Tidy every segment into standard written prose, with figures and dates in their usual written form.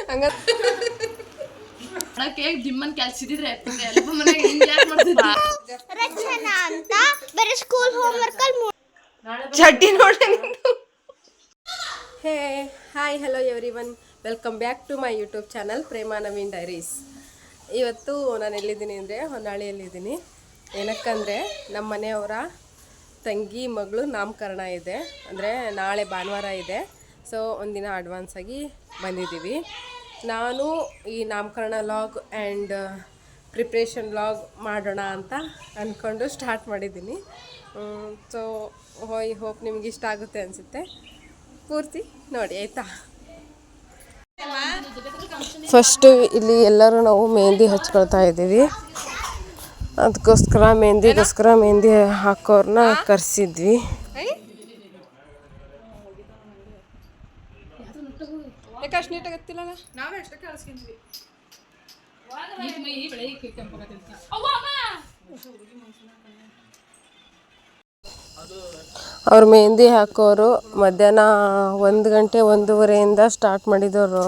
ಹಂಗ ಕೇಕ್ ದಿಮ್ಮನ್ ಕೆಲ್ಸಿದ್ರೆ ರಚನಾ ಅಂತ ಬೇರೆ ಸ್ಕೂಲ್ ಹೋಮ್ ವರ್ಕ್ ಅಲ್ಲಿ ಚಡ್ಡಿ ನೋಡಿ. Hey hi hello everyone, welcome back to my YouTube channel Prema Naveen diaries. ಇವತ್ತು ನಾನು ಎಲ್ಲಿದ್ದೀನಿ ಅಂದರೆ ಹೊನ್ನಾಳಿಯಲ್ಲಿದ್ದೀನಿ. ಏನಕ್ಕಂದರೆ ನಮ್ಮ ಮನೆಯವರ ತಂಗಿ ಮಗಳು ನಾಮಕರಣ ಇದೆ, ಅಂದರೆ ನಾಳೆ ಭಾನುವಾರ ಇದೆ. ಸೊ ಒಂದಿನ ಅಡ್ವಾನ್ಸಾಗಿ ಬಂದಿದ್ದೀವಿ. ನಾನು ಈ ನಾಮಕರಣ ಲಾಗ್ ಆ್ಯಂಡ್ ಪ್ರಿಪ್ರೇಷನ್ ಲಾಗ್ ಮಾಡೋಣ ಅಂತ ಅಂದ್ಕೊಂಡು ಸ್ಟಾರ್ಟ್ ಮಾಡಿದ್ದೀನಿ. ಸೊ ಐ ಹೋಪ್ ನಿಮ್ಗೆ ಇಷ್ಟ ಆಗುತ್ತೆ ಅನಿಸುತ್ತೆ. ಪೂರ್ತಿ ನೋಡಿ ಆಯಿತಾ. ಫಸ್ಟು ಇಲ್ಲಿ ಎಲ್ಲರೂ ನಾವು ಮೆಹಂದಿ ಹಚ್ಕೊಳ್ತಾ ಇದ್ದೀವಿ. ಅದಕ್ಕೋಸ್ಕರ ಮೆಹಂದಿ ಹಾಕೋರನ್ನ ಕರೆಸಿದ್ವಿ. ಯಾಕಷ್ಟು ನೀಟಾಗಿ ಗೊತ್ತಿಲ್ಲ, ನಾವೇ ಅಷ್ಟಕ್ಕೆ ಕಳಿಸ್ಕೊಂಡ್ವಿ. ಅವ್ರು ಮೆಹಂದಿ ಹಾಕೋರು ಮಧ್ಯಾಹ್ನ 1 ಗಂಟೆ 1:30 ಸ್ಟಾರ್ಟ್ ಮಾಡಿದವರು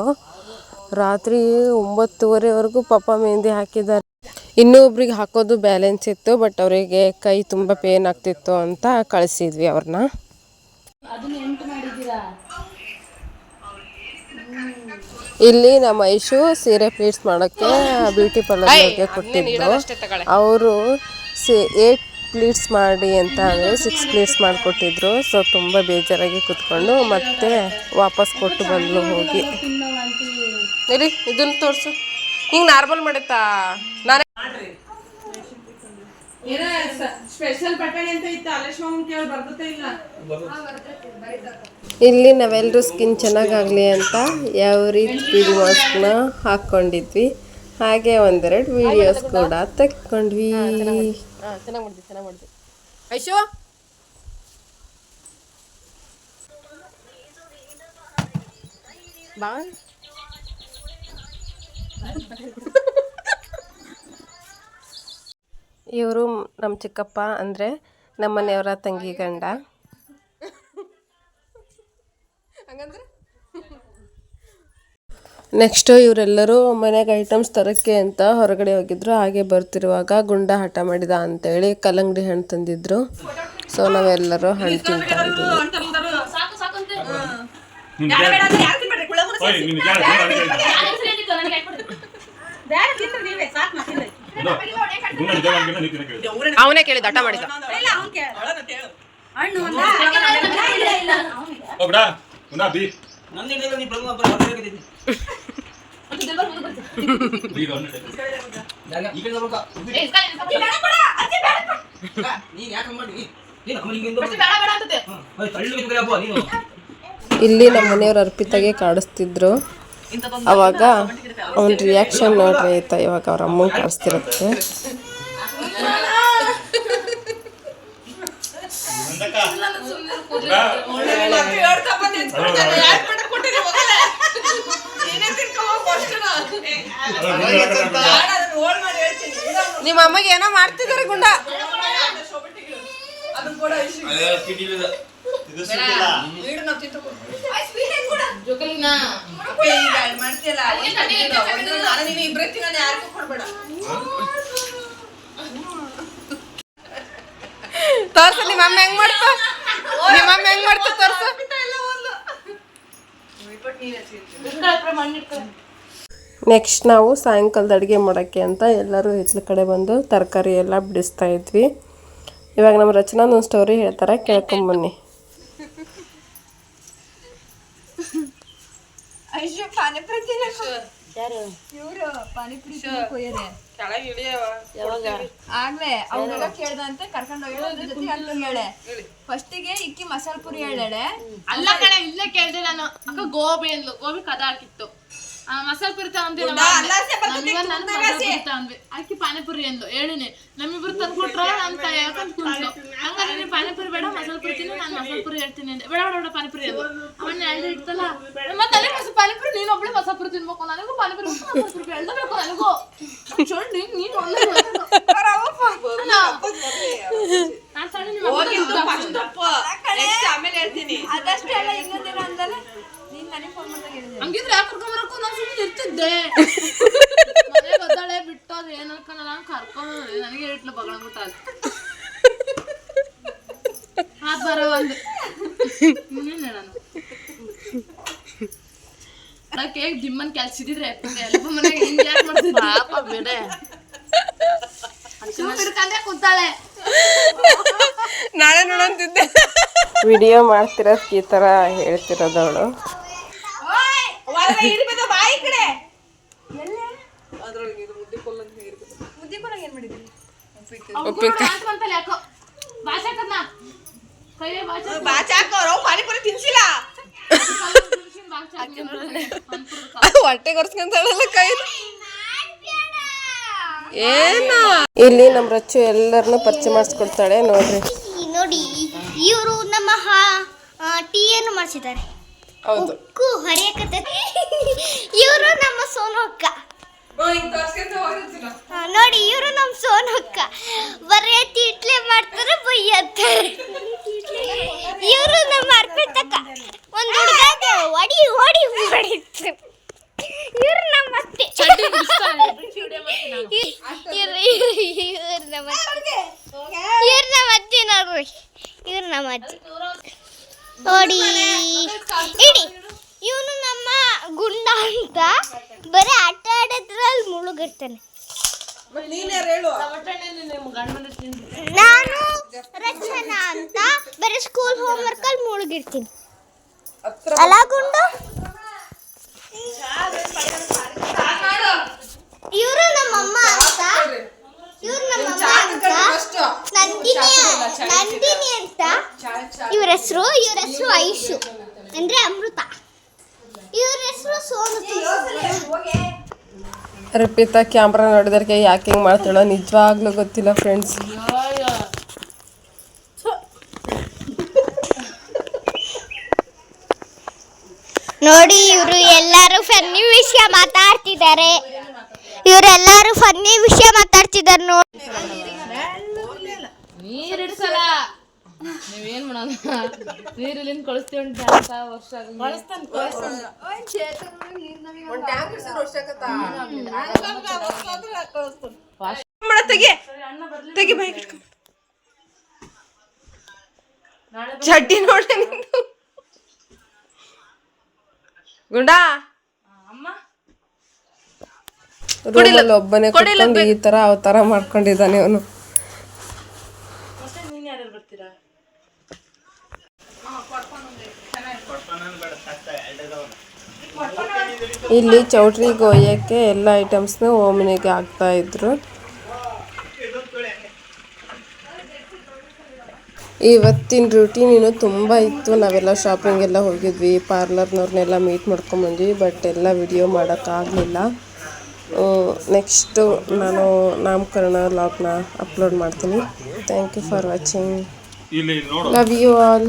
ರಾತ್ರಿ 9:30ವರೆಗೂ ಪಾಪ ಮೆಹಂದಿ ಹಾಕಿದ್ದಾರೆ. ಇನ್ನೊಬ್ರಿಗೆ ಹಾಕೋದು ಬ್ಯಾಲೆನ್ಸ್ ಇತ್ತು, ಬಟ್ ಅವರಿಗೆ ಕೈ ತುಂಬ ಪೇನ್ ಆಗ್ತಿತ್ತು ಅಂತ ಕಳಿಸಿದ್ವಿ ಅವ್ರನ್ನ. ಇಲ್ಲಿ ನಮ್ಮ ಐಶು ಸೀರೆ ಪ್ಲೀಟ್ಸ್ ಮಾಡೋಕ್ಕೆ ಬ್ಯೂಟಿ ಪಾರ್ಲರ್ಗೆ ಕೊಟ್ಟಿದ್ದು. ಅವರು 8 ಪ್ಲೀಟ್ಸ್ ಮಾಡಿ ಅಂತ ಅಂದರೆ 6 ಪ್ಲೀಟ್ಸ್ ಮಾಡಿಕೊಟ್ಟಿದ್ರು. ಸೊ ತುಂಬ ಬೇಜಾರಾಗಿ ಕೂತ್ಕೊಂಡು ಮತ್ತೆ ವಾಪಸ್ ಕೊಟ್ಟು ಬಂದು ಹೋಗಿ. ಇಲ್ಲಿ ಇದನ್ನು ತೋರಿಸು, ಹಿಂಗೆ ನಾರ್ಮಲ್ ಮಾಡೈತಾ. ನಾನೇ ಇಲ್ಲಿ ನಾವೆಲ್ಲರೂ ಸ್ಕಿನ್ ಚೆನ್ನಾಗಾಗಲಿ ಅಂತ ಯಾವ ರೀತಿ ಫೀಡ್ ಮಾಸ್ಕ್ನ ಹಾಕ್ಕೊಂಡಿದ್ವಿ. ಹಾಗೆ 1-2 ವಿಡಿಯೋಸ್ ಕೂಡ ತೆಕ್ಕೊಂಡ್ವಿ. ಚೆನ್ನಾಗಿ ಮಾಡಿದ್ವಿ ಐಶೋ. ಬಾ ಇವರು ನಮ್ಮ ಚಿಕ್ಕಪ್ಪ, ಅಂದರೆ ನಮ್ಮ ಮನೆಯವರ ತಂಗಿ ಗಂಡ. ಹಂಗಂದ್ರೆ ನೆಕ್ಸ್ಟು ಇವರೆಲ್ಲರೂ ಮನೆಗೆ ಐಟಮ್ಸ್ ತರೋಕ್ಕೆ ಅಂತ ಹೊರಗಡೆ ಹೋಗಿದ್ರು. ಹಾಗೆ ಬರ್ತಿರುವಾಗ ಗುಂಡ ಹಠ ಮಾಡಿದ ಅಂತೇಳಿ ಕಲ್ಲಂಗಡಿ ಹಣ್ಣು ತಂದಿದ್ರು. ಸೊ ನಾವೆಲ್ಲರೂ ಹಣ್ಣು ತಿಂತಾ ಇದ್ದೀವಿ. ಅವನೇ ಕೇಳಿದ ಹಠ ಮಾಡಿದ. ಇಲ್ಲಿ ನಮ್ಮ ಮನೆಯವ್ರು ಅರ್ಪಿತಾಗೆ ಕಾಡಿಸ್ತಿದ್ರು. ಅವಾಗ ಅವನ ರಿಯಾಕ್ಷನ್ ನೋಡ್ರಿ ಆಯ್ತಾ. ಇವಾಗ ಅವ್ರ ಅಮ್ಮ ಕಾಡಿಸ್ತಿರುತ್ತೆ. ನಿಮ್ಮ ಅಮ್ಮಗೆ ಏನೋ ಮಾಡ್ತಿದ್ದಾರೆ ಗುಂಡ. ತೋರ್ಸ ನಿಮ್ಮ ಅಮ್ಮ ಹೆಂಗ್ ಮಾಡ್ತ, ನಿಮ್ಮ ಅಮ್ಮ ಹೆಂಗ್ ಮಾಡ್ತ ತೋರ್ಸ. ನೆಕ್ಸ್ಟ್ ನಾವು ಸಾಯಂಕಾಲದ ಅಡುಗೆ ಮಾಡೋಕ್ಕೆ ಅಂತ ಎಲ್ಲರೂ ಹಿತ್ಲ ಕಡೆ ಬಂದು ತರಕಾರಿ ಎಲ್ಲ ಬಿಡಿಸ್ತಾ ಇದ್ವಿ. ಇವಾಗ ನಮ್ಮ ರಚನಾ ಒಂದು ಸ್ಟೋರಿ ಹೇಳ್ತಾರೆ, ಕೇಳ್ಕೊಂಬನ್ನಿ. ಆಗ್ಲೇ ಅವ್ನೆಲ್ಲ ಕೇಳ್ದಂತೆ ಕರ್ಕೊಂಡು ಹೋಗಿ ಫಸ್ಟಿಗೆ ಇಕ್ಕಿ ಮಸಾಲ ಪುರಿ ಹೇಳಾಳೆ. ಅಲ್ಲ ಕಡೆ ಇಲ್ಲೇ ಕೇಳ್ದೆ ನಾನು. ಅಕ್ಕ ಗೋಬಿ ಅಂದ್ಲು, ಗೋಬಿ ಕದ ಹಾಕಿತ್ತು. ಮಸಾಲ ಪುರಿ ತಗೊಂಡ್ವಿ, ಅಕ್ಕಿ ಪಾನಿಪುರಿ ಅಂದ್ಲು. ಹೇಳಿನಿ ನಮ್ಮಿಬ್ರು ತಂದ್ಕೊಟ್ರ ಅಂತ ಯಾಕಂತ ಕುಂತ್ಲು. ಹಂಗಾದ್ರೆ ನೀನು ಪಾನಿಪುರಿ ಬೇಡ ಮಸಾಲ ಪುರಿ ತಿನ್ನು, ನಾನು ಮಸಾಲ ಪುರಿ ಹೇಳ್ತೀನಿ ಅಂದೆ. ಬೇಡ ಬೇಡ ಪಾನಿಪುರಿ ಅದು ಅವನ್ನ ಹೇಳ್ದೆ ಇರ್ತಲ್ಲ. ಮತ್ತೆ ಅದೇ ಪಾನಿಪುರಿ ನೀನು ಒಬ್ಳೆ ಮಸಾಲ ಪುರಿ ತಿನ್ಬೇಕು, ನನಗೂ ಪಾನಿಪುರಿ ಹೇಳ್ದಬೇಕು. ನನಗೂ ನೀನು ಆಮೇಲೆ ಹೇಳ್ತೀನಿ. ಅದಷ್ಟೇ ಅಲ್ಲ, ಇನ್ನೊಂದೇನೋ ಅಂದಲ್ಲ, ನೀನ್ ನನಗೆ ಬಂದಿದ್ದೆ ಮನೆ ಗೊತ್ತಾಳೆ ಬಿಟ್ಟು ಅದು ಏನು ಅನ್ಕೊಂಡ ಕರ್ಕೊಂಡು ನನಗೆ ಇಟ್ಲು ಬಗಳಬಿಟ್ಟ ಹಾತ್ ಬರೋ ಒಂದು ಇನ್ನೇನು ಹೇಳೋಣ ಕೇಕ್ ದಿಮ್ಮನ್ ಕೆಲ್ಸಿದ್ರೆ ಎಲ್ಲ ಮನೆಗೆ ಹಿಂಗೆ ಯಾಕೆ ಮಾಡ್ತಿದ್ದೆ ಪಾಪ ಬೇರೆ ಹಿಡ್ಕಂಡೆ ಕೂತಾಳೆ ನಾಳೆ ನೋಡಂತಿದ್ದೆ ವಿಡಿಯೋ ಮಾಡ್ತಿರೋದಕ್ಕೆ ಈ ಥರ ಹೇಳ್ತಿರೋದವಳು ಯಾಕೋ ಬಾಚಾಕದ್ನ ಕೈಯೇ ಹೊಟ್ಟೆ ಕೊರ್ಸ್ಕೊಂತಾಳಲ್ಲ ಕೈ ಏನ ಇಲ್ಲಿ ನಮ್ಮ ರಚ್ಚು ಎಲ್ಲರನ್ನು ಪರಿಚಯ ಮಾಡಿಸ್ಕೊಡ್ತಾಳೆ ನೋಡ್ರಿ. ನೋಡಿ ಇವರು ನಮ್ಮ ಟೀಯನ್ನು ಮಾಡಿಸಿದ್ದಾರೆ. ಉಕ್ಕು ಹರಿಯಕತ್ತೈತಿ. ಇವರು ನಮ್ಮ ಸೋನು ಅಕ್ಕ. ನೋಡಿ ಇವರು ನಮ್ಮ ಸೋನು ಅಕ್ಕ ಬರೇ ತೀಟ್ಲೆ ಮಾಡ್ತಾರೆ ಬೈಯತ್ತಾರೆ. ಇವರು ನಮ್ಮ ಅರ್ಪಿತಕ್ಕ ಒಂದು ಹುಡುಗ ಹೊಡಿ ಹೊಡಿ ಹೊಡಿತು. ಇವ್ರು ನಮ್ಮ ಅತ್ತೆ. ಇವ್ರು ನಮ್ಮ ಅಜ್ಜಿ ನೋಡ್ರಿ. ಇವ್ರು ನಮ್ಮ ಅಜ್ಜಿ ನೋಡಿ ಇಡಿ. ಇವನು ನಮ್ಮ ಗುಂಡ ಅಂತ ಬರೀ ಆಟ ಆಡೋದ್ರಲ್ಲಿ ಮುಳುಗಿರ್ತಾನೆ. ನಾನು ರಚನಾ ಅಂತ ಬರೀ ಸ್ಕೂಲ್ ಹೋಮ್ವರ್ಕ್ ಅಲ್ಲಿ ಮುಳುಗಿರ್ತೀನಿ. ಅಲ್ಲ ಗುಂಡು. ಇವರು ನಮ್ಮಮ್ಮ ಅಂತ. ಇವ್ರು ನಮ್ಮಮ್ಮ ಅಂತ ನಂದಿನಿ ಅಂತ ಇವ್ರ ಹೆಸರು. ಐಶು ಅಂದ್ರೆ ಅಮೃತ. ಇವ್ರ ಹೆಸರು ಸೋನು. ಅರ್ಪಿತಾ ಕ್ಯಾಮ್ರಾ ನೋಡಿದಕ್ಕೆ ಯಾಕೆ ಹಿಂಗೆ ಮಾಡ್ತಾಳೋ ನಿಜವಾಗ್ಲೂ ಗೊತ್ತಿಲ್ಲ ಫ್ರೆಂಡ್ಸ್. ನೋಡಿ ಇವರು ಎಲ್ಲರೂ ಫನ್ನಿ ವಿಷಯ ಮಾತಾಡ್ತಿದ್ದಾರೆ. ನೋಡಿ ನೀರಿಡ್ಸಲ್ಲ ನೀವೇನ್ ಮಾಡೋಣ. ನೀರಿಲ್ಲಿಂದ ಕಳಿಸ್ತೀವಿ ವರ್ಷ ಚಡ್ಡಿ ನೋಡಿ ಗುಂಡಾ ರೂಮಲ್ಲಿ ಒಬ್ಬನೇ ಕುತ್ಕೊಂಡು ಈ ತರ ಅವತಾರ ಮಾಡ್ಕೊಂಡಿದ್ದಾನೆ ಅವನು. ಇಲ್ಲಿ ಚೌಟ್ರಿಗೆ ಒಯ್ಯಕ್ಕೆ ಎಲ್ಲ ಐಟಮ್ಸ್ನ ಓಮನಿಗೆ ಹಾಕ್ತಾ ಇದ್ರು. ಇವತ್ತಿನ ರೂಟೀನ್ ತುಂಬ ಇತ್ತು. ನಾವೆಲ್ಲ ಶಾಪಿಂಗ್ ಎಲ್ಲ ಹೋಗಿದ್ವಿ, ಪಾರ್ಲರ್ನವ್ರನ್ನೆಲ್ಲ ಮೀಟ್ ಮಾಡ್ಕೊಂಬಂದ್ವಿ. ಬಟ್ ಎಲ್ಲ ವಿಡಿಯೋ ಮಾಡೋಕ್ಕಾಗಲಿಲ್ಲ. ನೆಕ್ಸ್ಟು ನಾನು ನಾಮಕರಣ ವ್ಲಾಗ್ನ ಅಪ್ಲೋಡ್ ಮಾಡ್ತೀನಿ. Thank you for watching. Love you all.